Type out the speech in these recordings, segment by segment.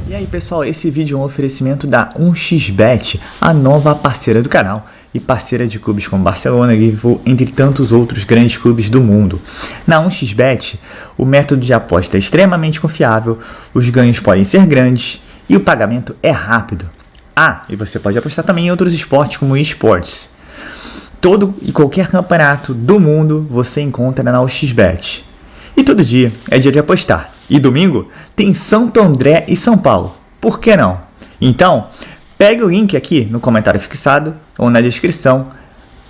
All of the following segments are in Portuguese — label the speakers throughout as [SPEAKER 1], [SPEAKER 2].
[SPEAKER 1] E aí pessoal, esse vídeo é um oferecimento da 1xBet, a nova parceira do canal e parceira de clubes como Barcelona, Liverpool, entre tantos outros grandes clubes do mundo. Na 1xBet, o método de aposta é extremamente confiável, os ganhos podem ser grandes e o pagamento é rápido. Ah, e você pode apostar também em outros esportes como esportes. Todo e qualquer campeonato do mundo você encontra na 1xBet. E todo dia é dia de apostar. E domingo tem Santo André e São Paulo. Por que não? Então, pegue o link aqui no comentário fixado ou na descrição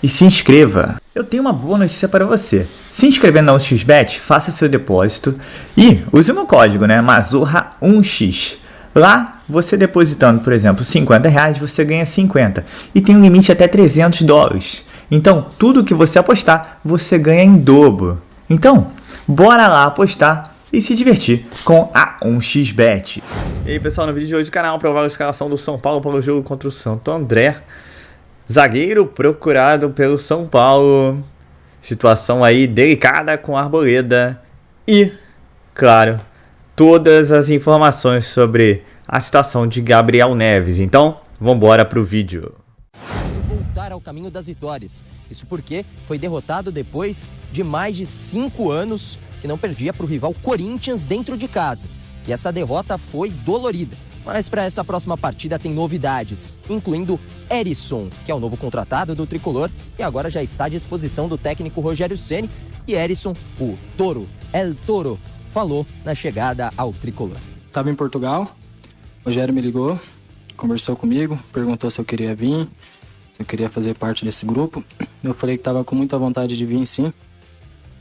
[SPEAKER 1] e se inscreva. Eu tenho uma boa notícia para você. Se inscrevendo na 1xBet, faça seu depósito e use o meu código, Mazorra1x. Lá, você depositando, por exemplo, R$50, você ganha 50 e tem um limite até $300. Então, tudo que você apostar, você ganha em dobro. Então, bora lá apostar e se divertir com a 1xBet. E aí pessoal, no vídeo de hoje do canal, provável escalação do São Paulo para o jogo contra o Santo André. Zagueiro procurado pelo São Paulo. Situação aí delicada com a Arboleda. E, claro, todas as informações sobre a situação de Gabriel Neves. Então, vamos embora para o vídeo.
[SPEAKER 2] Voltar ao caminho das vitórias. Isso porque foi derrotado depois de mais de 5 anos que não perdia para o rival Corinthians dentro de casa. E essa derrota foi dolorida. Mas para essa próxima partida tem novidades, incluindo Herisson, que é o novo contratado do Tricolor e agora já está à disposição do técnico Rogério Ceni. E Herisson, o Toro, El Toro, falou na chegada ao Tricolor.
[SPEAKER 3] Estava em Portugal, o Rogério me ligou, conversou comigo, perguntou se eu queria vir, se eu queria fazer parte desse grupo. Eu falei que estava com muita vontade de vir, sim,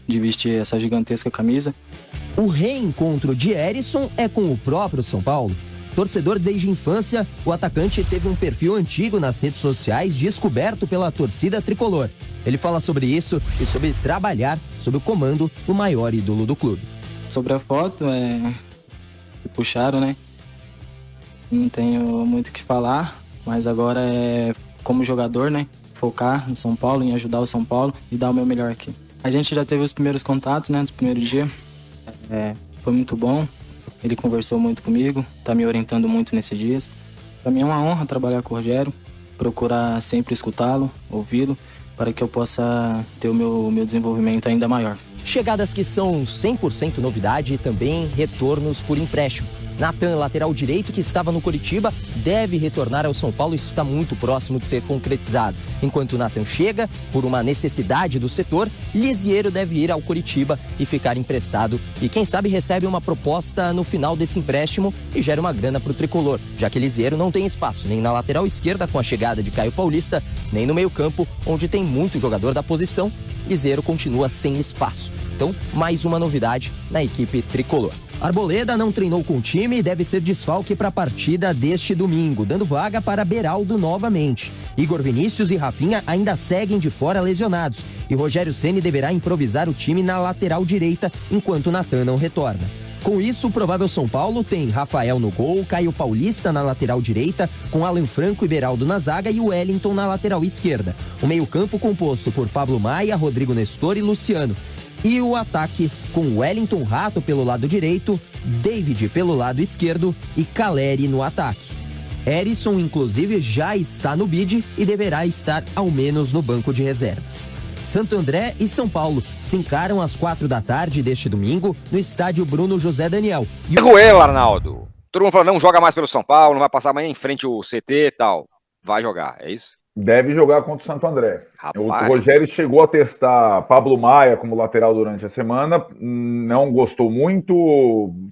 [SPEAKER 3] de vestir essa gigantesca camisa.
[SPEAKER 2] O reencontro de Herisson é com o próprio São Paulo. Torcedor desde a infância, o atacante teve um perfil antigo nas redes sociais descoberto pela torcida tricolor. Ele fala sobre isso e sobre trabalhar sob o comando do maior ídolo do clube.
[SPEAKER 3] Sobre a foto, me puxaram, né? Não tenho muito o que falar, mas agora é como jogador, né? Focar no São Paulo, em ajudar o São Paulo e dar o meu melhor aqui. A gente já teve os primeiros contatos, né? Nos primeiros dias. Foi muito bom. Ele conversou muito comigo, tá me orientando muito nesses dias. Para mim é uma honra trabalhar com o Rogério, procurar sempre escutá-lo, ouvi-lo, para que eu possa ter o meu desenvolvimento ainda maior.
[SPEAKER 2] Chegadas que são 100% novidade e também retornos por empréstimo. Natan, lateral direito que estava no Coritiba, deve retornar ao São Paulo. Isso está muito próximo de ser concretizado. Enquanto Natan chega, por uma necessidade do setor, Lisiero deve ir ao Coritiba e ficar emprestado. E quem sabe recebe uma proposta no final desse empréstimo e gera uma grana para o tricolor, já que Lisiero não tem espaço nem na lateral esquerda com a chegada de Caio Paulista, nem no meio-campo, onde tem muito jogador da posição. Lisiero continua sem espaço. Então, mais uma novidade na equipe tricolor. Arboleda não treinou com o time e deve ser desfalque para a partida deste domingo, dando vaga para Beraldo novamente. Igor Vinícius e Rafinha ainda seguem de fora lesionados e Rogério Ceni deverá improvisar o time na lateral direita enquanto Natan não retorna. Com isso, o provável São Paulo tem Rafael no gol, Caio Paulista na lateral direita, com Alan Franco e Beraldo na zaga e o Wellington na lateral esquerda. O meio-campo composto por Pablo Maia, Rodrigo Nestor e Luciano. E o ataque com Wellington Rato pelo lado direito, David pelo lado esquerdo e Caleri no ataque. Herisson, inclusive, já está no bid e deverá estar ao menos no banco de reservas. Santo André e São Paulo se encaram às 4h deste domingo no estádio Bruno José Daniel.
[SPEAKER 4] Ruela, Arnaldo. Todo mundo falando, não joga mais pelo São Paulo, não vai passar amanhã em frente o CT e tal. Vai jogar, é isso?
[SPEAKER 5] Deve jogar contra o Santo André.
[SPEAKER 4] Rapaz.
[SPEAKER 5] O Rogério chegou a testar Pablo Maia como lateral durante a semana, não gostou muito.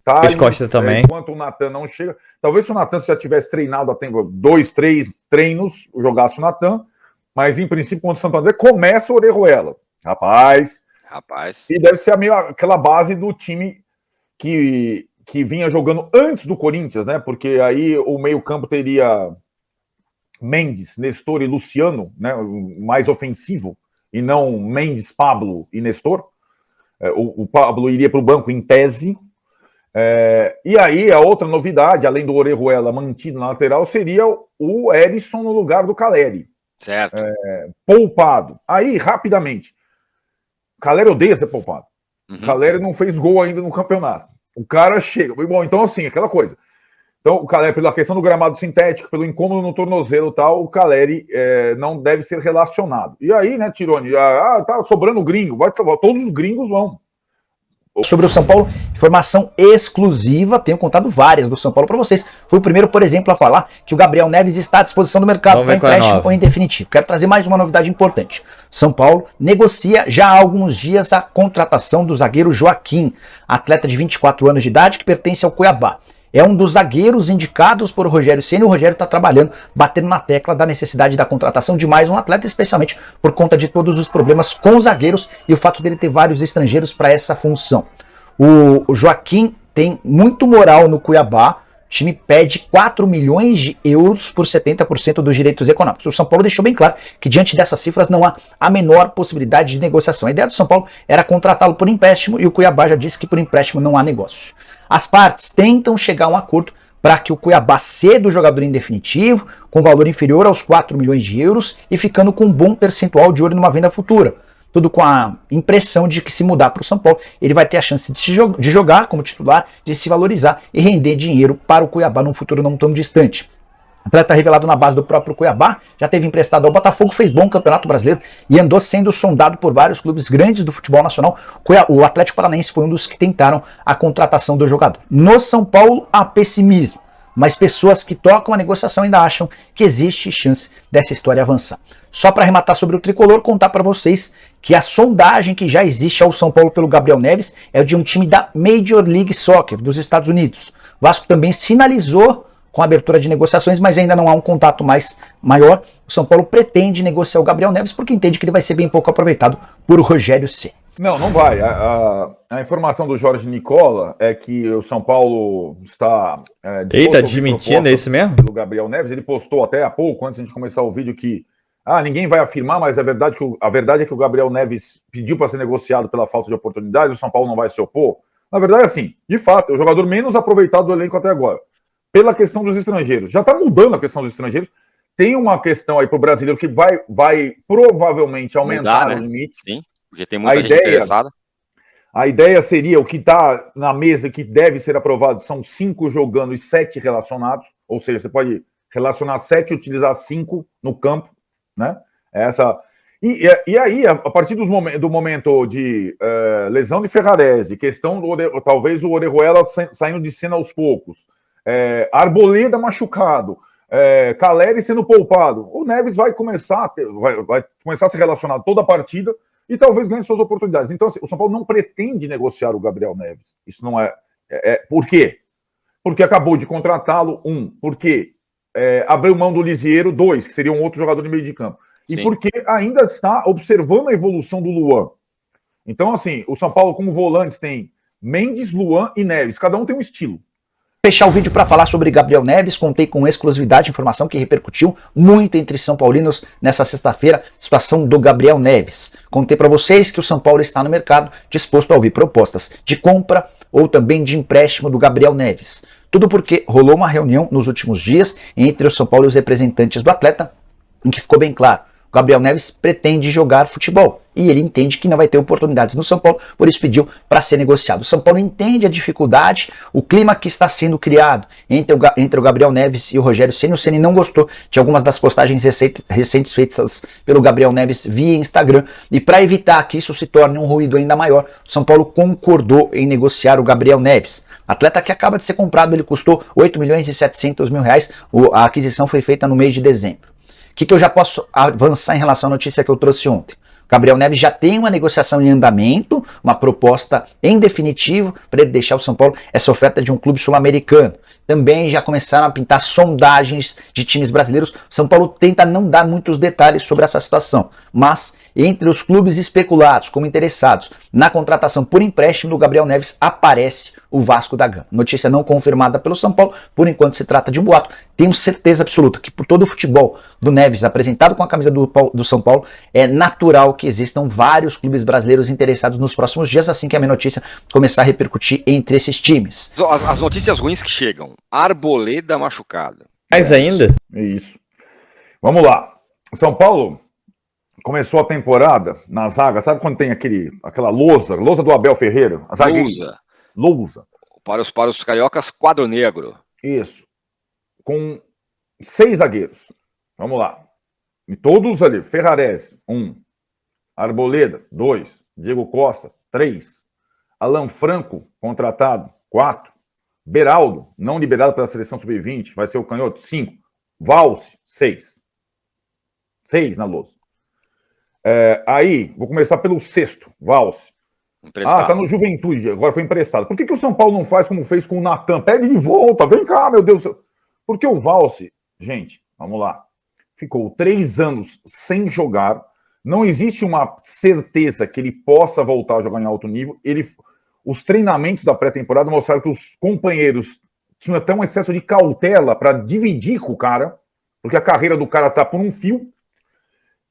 [SPEAKER 1] Luiz Costa também.
[SPEAKER 5] Enquanto o Natan não chega. Talvez se o Natan já tivesse treinado há tempo, 2, 3 treinos, jogasse o Natan, mas em princípio contra o Santo André começa o Orejuela. Rapaz. E deve ser aquela base do time que vinha jogando antes do Corinthians, né? Porque aí o meio-campo teria Mendes, Nestor e Luciano, né, mais ofensivo, e não Mendes, Pablo e Nestor. O Pablo iria para o banco em tese. E aí a outra novidade, além do Orejuela mantido na lateral, seria o Herisson no lugar do Caleri.
[SPEAKER 4] Certo.
[SPEAKER 5] Poupado. Aí, rapidamente, Caleri odeia ser poupado. Caleri não fez gol ainda no campeonato. O cara chega. Bom, então assim, aquela coisa. Então, o Caleri, pela questão do gramado sintético, pelo incômodo no tornozelo e tal, o Caleri não deve ser relacionado. E aí, né, Tironi, tá sobrando gringo, todos os gringos vão.
[SPEAKER 6] Sobre o São Paulo, informação exclusiva, tenho contado várias do São Paulo para vocês. Fui o primeiro, por exemplo, a falar que o Gabriel Neves está à disposição do mercado para empréstimo ou em definitivo. Quero trazer mais uma novidade importante. São Paulo negocia já há alguns dias a contratação do zagueiro Joaquim, atleta de 24 anos de idade que pertence ao Cuiabá. É um dos zagueiros indicados por Rogério Ceni. O Rogério está trabalhando, batendo na tecla da necessidade da contratação de mais um atleta, especialmente por conta de todos os problemas com os zagueiros e o fato dele ter vários estrangeiros para essa função. O Joaquim tem muito moral no Cuiabá. O time pede 4 milhões de euros por 70% dos direitos econômicos. O São Paulo deixou bem claro que diante dessas cifras não há a menor possibilidade de negociação. A ideia do São Paulo era contratá-lo por empréstimo e o Cuiabá já disse que por empréstimo não há negócio. As partes tentam chegar a um acordo para que o Cuiabá ceda o jogador em definitivo, com valor inferior aos 4 milhões de euros e ficando com um bom percentual de ouro numa venda futura. Tudo com a impressão de que se mudar para o São Paulo, ele vai ter a chance de jogar como titular, de se valorizar e render dinheiro para o Cuiabá num futuro não tão distante. O atleta revelado na base do próprio Cuiabá, já teve emprestado ao Botafogo, fez bom Campeonato Brasileiro e andou sendo sondado por vários clubes grandes do futebol nacional. O Atlético Paranaense foi um dos que tentaram a contratação do jogador. No São Paulo, há pessimismo, mas pessoas que tocam a negociação ainda acham que existe chance dessa história avançar. Só para arrematar sobre o tricolor, contar para vocês que a sondagem que já existe ao São Paulo pelo Gabriel Neves é de um time da Major League Soccer dos Estados Unidos. O Vasco também sinalizou com a abertura de negociações, mas ainda não há um contato maior. O São Paulo pretende negociar o Gabriel Neves porque entende que ele vai ser bem pouco aproveitado por Rogério Ceni.
[SPEAKER 5] Não vai. A informação do Jorge Nicola é que o São Paulo está...
[SPEAKER 1] Eita, admitindo, é isso mesmo?
[SPEAKER 5] Pelo Gabriel Neves, ele postou até há pouco, antes de a gente começar o vídeo, que ninguém vai afirmar, mas a verdade é que o Gabriel Neves pediu para ser negociado pela falta de oportunidades, o São Paulo não vai se opor. Na verdade, assim, de fato, é o jogador menos aproveitado do elenco até agora. Pela questão dos estrangeiros. Já está mudando a questão dos estrangeiros. Tem uma questão aí para o brasileiro que vai provavelmente aumentar o limite.
[SPEAKER 4] Sim, porque tem muita gente interessada.
[SPEAKER 5] A ideia seria, o que está na mesa que deve ser aprovado, são 5 jogando e 7 relacionados. Ou seja, você pode relacionar 7 e utilizar 5 no campo, né? E aí, a partir do momento de lesão de Ferrarese, questão talvez o Orejuela saindo de cena aos poucos, Arboleda machucado, Caleri sendo poupado, o Neves vai começar a ser relacionado toda a partida e talvez ganhe suas oportunidades. Então, assim, o São Paulo não pretende negociar o Gabriel Neves. Isso não é... Por quê? Porque acabou de contratá-lo, porque abriu mão do Lisiero, 2, que seria um outro jogador de meio de campo. E Sim. Porque ainda está observando a evolução do Luan. Então, assim, o São Paulo, como volantes, tem Mendes, Luan e Neves. Cada um tem um estilo.
[SPEAKER 6] Fechar o vídeo para falar sobre Gabriel Neves, contei com exclusividade informação que repercutiu muito entre São Paulinos nessa sexta-feira, situação do Gabriel Neves. Contei para vocês que o São Paulo está no mercado disposto a ouvir propostas de compra ou também de empréstimo do Gabriel Neves. Tudo porque rolou uma reunião nos últimos dias entre o São Paulo e os representantes do atleta, em que ficou bem claro. O Gabriel Neves pretende jogar futebol e ele entende que não vai ter oportunidades no São Paulo, por isso pediu para ser negociado. O São Paulo entende a dificuldade, o clima que está sendo criado entre o Gabriel Neves e o Rogério Ceni. O Ceni não gostou de algumas das postagens recentes feitas pelo Gabriel Neves via Instagram e para evitar que isso se torne um ruído ainda maior, o São Paulo concordou em negociar o Gabriel Neves. Atleta que acaba de ser comprado, ele custou 8 milhões e 700 mil reais, a aquisição foi feita no mês de dezembro. O que eu já posso avançar em relação à notícia que eu trouxe ontem? O Gabriel Neves já tem uma negociação em andamento, uma proposta em definitivo para ele deixar o São Paulo, essa oferta de um clube sul-americano. Também já começaram a pintar sondagens de times brasileiros. São Paulo tenta não dar muitos detalhes sobre essa situação, mas entre os clubes especulados como interessados na contratação por empréstimo do Gabriel Neves aparece o Vasco da Gama. Notícia não confirmada pelo São Paulo, por enquanto se trata de um boato. Tenho certeza absoluta que por todo o futebol do Neves apresentado com a camisa do São Paulo, é natural que existam vários clubes brasileiros interessados nos próximos dias, assim que a minha notícia começar a repercutir entre esses times.
[SPEAKER 4] As notícias ruins que chegam. Arboleda machucado.
[SPEAKER 1] Mais ainda?
[SPEAKER 5] Isso. Vamos lá. São Paulo começou a temporada na zaga, sabe quando tem aquela lousa do Abel Ferreira?
[SPEAKER 4] Lousa.
[SPEAKER 5] Lousa.
[SPEAKER 4] Para os cariocas, quadro negro.
[SPEAKER 5] Isso. com 6 zagueiros. Vamos lá. E todos ali. Ferrarese, 1. Arboleda, 2. Diego Costa, 3. Alan Franco, contratado, 4. Beraldo, não liberado pela seleção sub-20, vai ser o canhoto, 5. Valse, 6. 6 na lousa. Aí, vou começar pelo sexto, Valse.
[SPEAKER 4] Emprestado.
[SPEAKER 5] Tá no Juventude, agora foi emprestado. Por que o São Paulo não faz como fez com o Natan? Pede de volta, vem cá, meu Deus. Porque o Valse, gente, vamos lá, ficou 3 anos sem jogar, não existe uma certeza que ele possa voltar a jogar em alto nível. Os treinamentos da pré-temporada mostraram que os companheiros tinham até um excesso de cautela para dividir com o cara, porque a carreira do cara tá por um fio.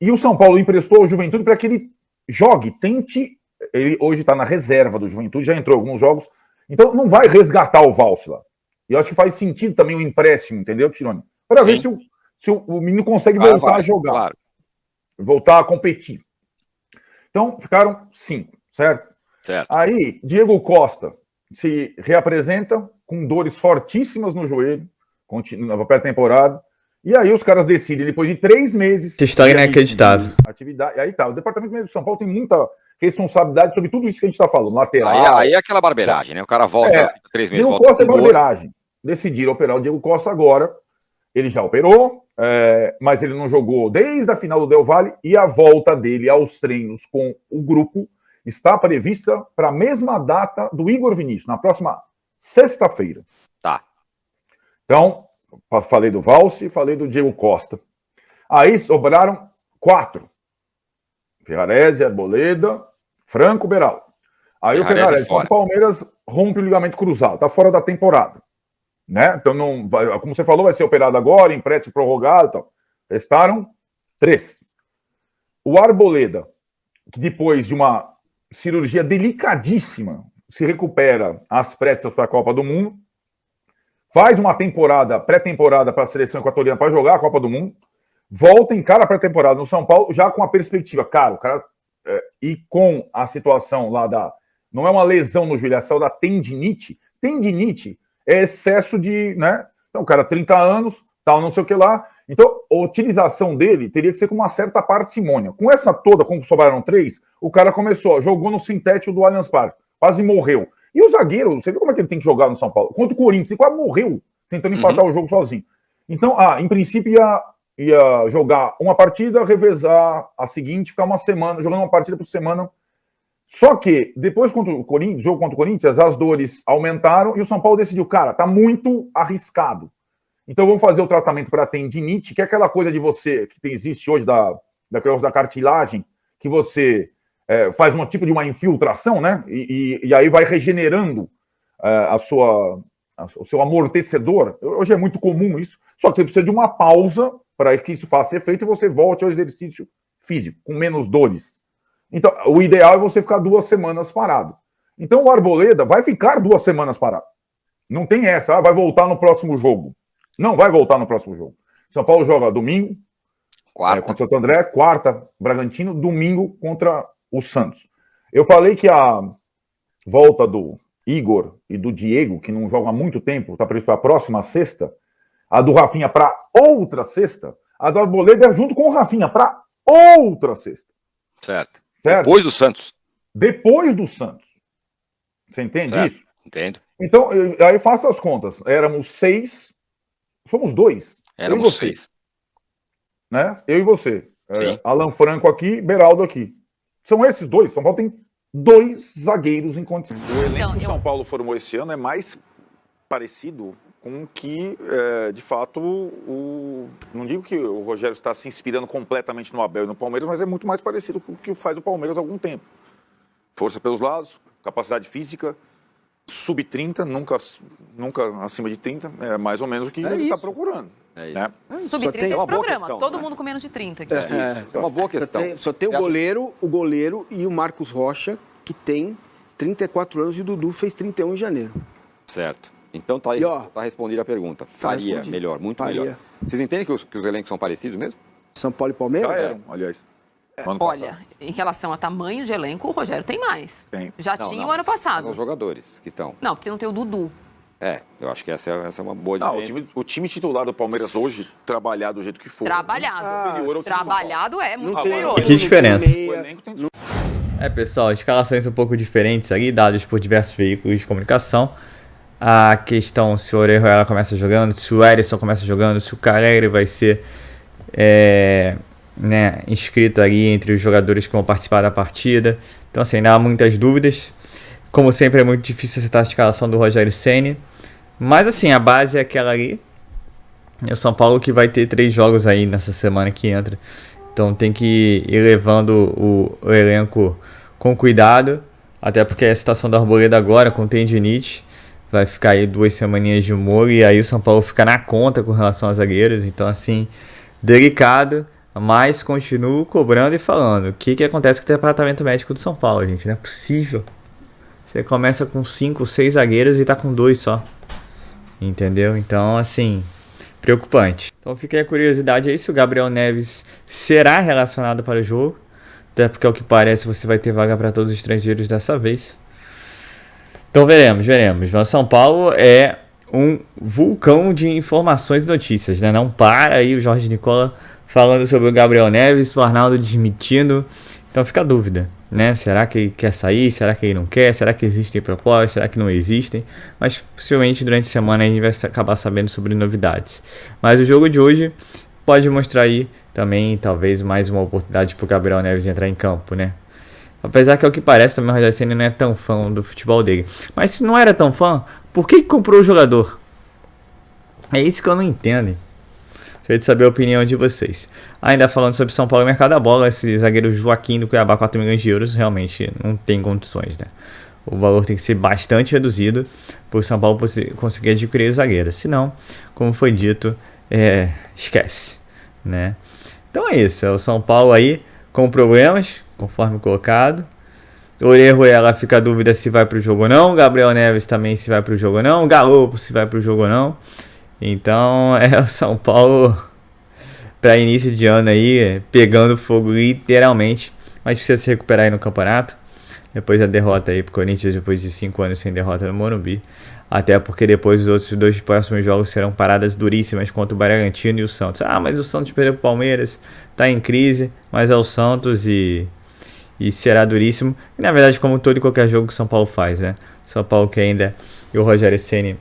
[SPEAKER 5] E o São Paulo emprestou ao Juventude para que ele jogue, tente. Ele hoje está na reserva do Juventude, já entrou em alguns jogos, então não vai resgatar o Valse lá. E eu acho que faz sentido também o empréstimo, entendeu, Tironi? Para ver se o menino consegue voltar a jogar, claro. Voltar a competir. Então, ficaram 5, certo? Aí, Diego Costa se reapresenta com dores fortíssimas no joelho, na pré-temporada, e aí os caras decidem, depois de 3 meses...
[SPEAKER 1] Essa história é inacreditável.
[SPEAKER 5] Atividade, aí tá, o Departamento Médico de São Paulo tem muita responsabilidade sobre tudo isso que a gente está falando, lateral...
[SPEAKER 4] Aí é aquela barbeiragem, né? O cara volta 3 meses...
[SPEAKER 5] Diego Costa é barbeiragem. Decidiram operar o Diego Costa agora, ele já operou, mas ele não jogou desde a final do Del Valle, e a volta dele aos treinos com o grupo está prevista para a mesma data do Igor Vinícius, na próxima sexta-feira.
[SPEAKER 4] Tá.
[SPEAKER 5] Então, falei do Valse e falei do Diego Costa. Aí sobraram 4. Ferrarese, Arboleda, Franco, Beraldo. Aí o Ferrarese, com o Palmeiras, rompe o ligamento cruzado, está fora da temporada. Né? Então, não, como você falou, vai ser operado agora, empréstimo prorrogado e tal. Restaram 3. O Arboleda, que depois de uma cirurgia delicadíssima, se recupera às pressas para a Copa do Mundo, faz uma temporada, pré-temporada para a seleção equatoriana para jogar a Copa do Mundo, volta em cara a pré-temporada no São Paulo, já com a perspectiva, cara, o cara, e com a situação lá não é uma lesão no joelho, é só da tendinite. Tendinite é excesso de, né? Então, o cara, 30 anos, tal, não sei o que lá. Então, a utilização dele teria que ser com uma certa parcimônia. Com essa toda, como sobraram 3, o cara jogou no sintético do Allianz Parque, quase morreu. E o zagueiro, você viu como é que ele tem que jogar no São Paulo? Contra o Corinthians, ele quase morreu tentando empatar o jogo sozinho. Então, em princípio, ia jogar uma partida, revezar a seguinte, ficar uma semana, jogando uma partida por semana. Só que, depois, jogo contra o Corinthians, as dores aumentaram e o São Paulo decidiu, cara, tá muito arriscado. Então, vamos fazer o tratamento para tendinite, que é aquela coisa de você, que existe hoje da cartilagem, que você faz um tipo de uma infiltração, né? E aí vai regenerando o seu amortecedor. Hoje é muito comum isso, só que você precisa de uma pausa para que isso faça efeito e você volte ao exercício físico, com menos dores. Então, o ideal é você ficar 2 semanas parado. Então, o Arboleda vai ficar 2 semanas parado. Não tem essa, vai voltar no próximo jogo. Não vai voltar no próximo jogo. São Paulo joga domingo, contra o Santo André, quarta, Bragantino, domingo contra o Santos. Eu falei que a volta do Igor e do Diego, que não jogam há muito tempo, está previsto para a próxima sexta, a do Rafinha para outra sexta, a do Arboleda é junto com o Rafinha para outra sexta.
[SPEAKER 4] Certo. Depois do Santos.
[SPEAKER 5] Depois do Santos. Você entende isso?
[SPEAKER 4] Entendo.
[SPEAKER 5] Então, aí faça as contas. Éramos 6, somos 2.
[SPEAKER 4] Éramos 6.
[SPEAKER 5] Né? Eu e você. Alan Franco aqui, Beraldo aqui. São esses 2. São Paulo tem 2 zagueiros em condições.
[SPEAKER 7] O elenco que o São Paulo formou esse ano é mais parecido com que, de fato, não digo que o Rogério está se inspirando completamente no Abel e no Palmeiras, mas é muito mais parecido com o que faz o Palmeiras há algum tempo. Força pelos lados, capacidade física, sub-30, nunca acima de 30, é mais ou menos o que ele está procurando. Né?
[SPEAKER 8] Sub-30 é um programa, todo mundo com menos de 30 aqui.
[SPEAKER 9] É uma boa questão. Só tem o goleiro e o Marcos Rocha, que tem 34 anos, e o Dudu fez 31 em janeiro.
[SPEAKER 10] Certo. Então tá respondida a pergunta. Faria melhor, muito melhor. Vocês entendem que os elencos são parecidos mesmo?
[SPEAKER 9] São Paulo e Palmeiras?
[SPEAKER 7] Aliás.
[SPEAKER 8] Olha, em relação a tamanho de elenco, o Rogério tem mais.
[SPEAKER 7] Tem.
[SPEAKER 8] Já tinha o ano passado.
[SPEAKER 10] Os jogadores que estão.
[SPEAKER 8] Não, porque não tem o Dudu.
[SPEAKER 10] Eu acho que essa é uma boa diferença.
[SPEAKER 7] O time titular do Palmeiras hoje, trabalhar do jeito que for.
[SPEAKER 8] Trabalhado. Trabalhado é muito superior.
[SPEAKER 1] Que diferença. Pessoal, escalações um pouco diferentes ali, dadas por diversos veículos de comunicação. A questão se o Orejuela começa jogando, se o Erisson começa jogando, se o Caleri vai ser inscrito ali entre os jogadores que vão participar da partida. Então, assim, ainda há muitas dúvidas. Como sempre, é muito difícil acertar a escalação do Rogério Ceni. Mas, assim, a base é aquela ali. É o São Paulo que vai ter 3 jogos aí nessa semana que entra. Então, tem que ir levando o elenco com cuidado. Até porque a situação do Arboleda agora, com tendinite, vai ficar aí 2 semaninhas de molho. E aí o São Paulo fica na conta com relação aos zagueiros. Então, assim, delicado. Mas continuo cobrando e falando. O que acontece com o departamento médico do São Paulo, gente? Não é possível. Você começa com 5, 6 zagueiros e tá com 2 só. Entendeu? Então, assim, preocupante. Então fica aí a curiosidade aí se o Gabriel Neves será relacionado para o jogo. Até porque, ao que parece, você vai ter vaga para todos os estrangeiros dessa vez. Então veremos. Mas São Paulo é um vulcão de informações e notícias, né? Não para aí o Jorge Nicola falando sobre o Gabriel Neves, o Arnaldo desmentindo. Então fica a dúvida, né? Será que ele quer sair? Será que ele não quer? Será que existem propostas? Será que não existem? Mas possivelmente durante a semana a gente vai acabar sabendo sobre novidades. Mas o jogo de hoje pode mostrar aí também, talvez, mais uma oportunidade para o Gabriel Neves entrar em campo, né? Apesar que, ao que parece, também o Rogério Ceni não é tão fã do futebol dele. Mas se não era tão fã, por que comprou o jogador? É isso que eu não entendo. Gostaria de saber a opinião de vocês. Ainda falando sobre São Paulo e mercado da bola, esse zagueiro Joaquim do Cuiabá, 4 milhões de euros, realmente não tem condições, né? O valor tem que ser bastante reduzido para o São Paulo conseguir adquirir o zagueiro. Senão, como foi dito, esquece, né? Então é isso, é o São Paulo aí com problemas, conforme colocado. O Orejuela fica a dúvida se vai para o jogo ou não. Gabriel Neves também se vai para o jogo ou não. Galo se vai para o jogo ou não. Então é o São Paulo para início de ano aí, pegando fogo literalmente. Mas precisa se recuperar aí no campeonato. Depois da derrota aí pro Corinthians, depois de 5 anos sem derrota no Morumbi. Até porque depois os outros 2 próximos jogos serão paradas duríssimas contra o Bragantino e o Santos. Mas o Santos perdeu pro Palmeiras, tá em crise, mas é o Santos e será duríssimo. E na verdade, como todo e qualquer jogo que o São Paulo faz, né? São Paulo que ainda, e o Rogério Ceni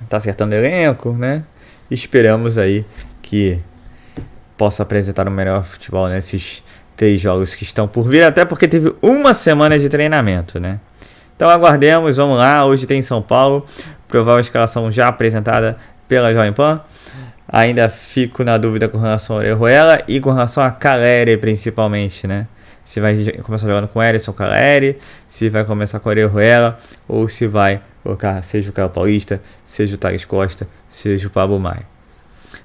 [SPEAKER 1] tá acertando o elenco, né? Esperamos aí que possa apresentar o melhor futebol nesses 3 jogos que estão por vir, até porque teve 1 semana de treinamento, né? Então aguardemos, vamos lá. Hoje tem São Paulo, provável escalação já apresentada pela Jovem Pan. Ainda fico na dúvida com relação ao Orejuela e com relação a Caleri, principalmente, né? Se vai começar jogando com Erisson, Caleri, se vai começar com o Orejuela, ou se vai colocar seja o Caio Paulista, seja o Thales Costa, seja o Pablo Maia.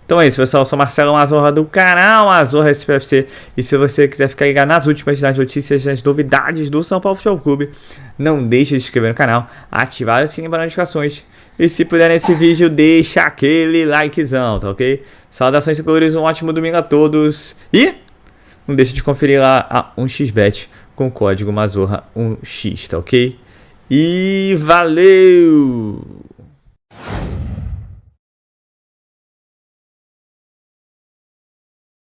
[SPEAKER 1] Então é isso, pessoal. Eu sou Marcelo Mazorra do canal Mazorra SPFC. E se você quiser ficar ligado nas últimas notícias, nas novidades do São Paulo Futebol Clube, não deixe de se inscrever no canal, ativar o sininho para notificações. E se puder nesse vídeo, deixa aquele likezão, tá ok? Saudações e colores, um ótimo domingo a todos. E não deixe de conferir lá a 1xBet com o código Mazorra1x, tá ok? E valeu!